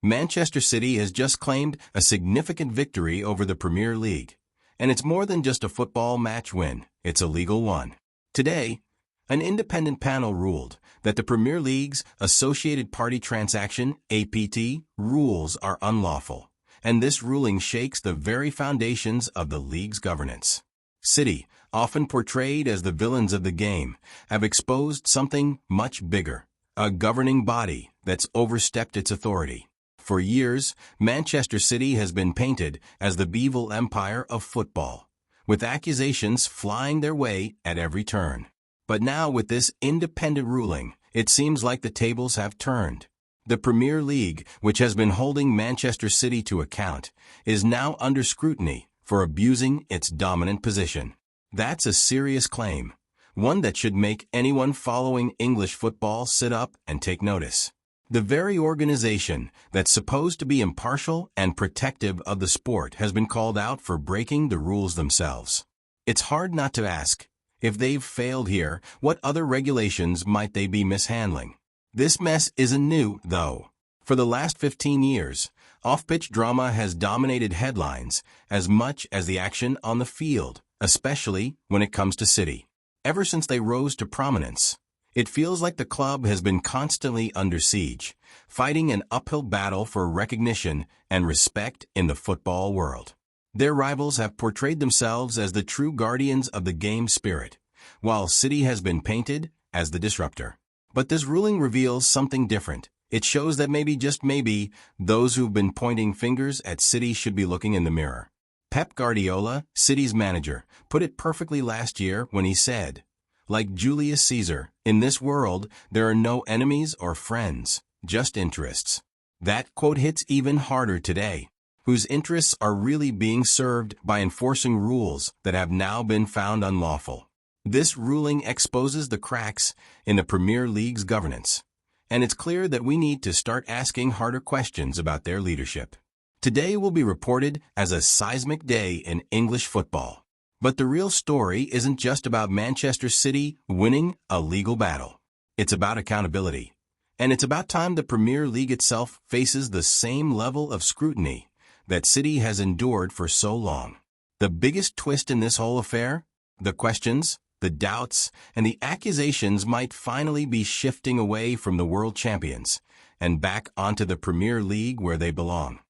Manchester City has just claimed a significant victory over the Premier League. And it's more than just a football match win, it's a legal one. Today, an independent panel ruled that the Premier League's Associated Party Transaction, APT, rules are unlawful, and this ruling shakes the very foundations of the league's governance. City, often portrayed as the villains of the game, have exposed something much bigger, a governing body that's overstepped its authority. For years, Manchester City has been painted as the evil empire of football, with accusations flying their way at every turn. But now with this independent ruling, it seems like the tables have turned. The Premier League, which has been holding Manchester City to account, is now under scrutiny for abusing its dominant position. That's a serious claim, one that should make anyone following English football sit up and take notice. The very organization that's supposed to be impartial and protective of the sport has been called out for breaking the rules themselves. It's hard not to ask, if they've failed here, what other regulations might they be mishandling? This mess isn't new, though. For the last 15 years, off-pitch drama has dominated headlines as much as the action on the field, especially when it comes to City. Ever since they rose to prominence, it feels like the club has been constantly under siege, fighting an uphill battle for recognition and respect in the football world. Their rivals have portrayed themselves as the true guardians of the game spirit, while City has been painted as the disruptor. But this ruling reveals something different. It shows that maybe, just maybe, those who've been pointing fingers at City should be looking in the mirror. Pep Guardiola, City's manager, put it perfectly last year when he said, "Like Julius Caesar, in this world, there are no enemies or friends, just interests." That quote hits even harder today, whose interests are really being served by enforcing rules that have now been found unlawful. This ruling exposes the cracks in the Premier League's governance, and it's clear that we need to start asking harder questions about their leadership. Today will be reported as a seismic day in English football. But the real story isn't just about Manchester City winning a legal battle. It's about accountability. And it's about time the Premier League itself faces the same level of scrutiny that City has endured for so long. The biggest twist in this whole affair? The questions, the doubts, and the accusations might finally be shifting away from the world champions and back onto the Premier League where they belong.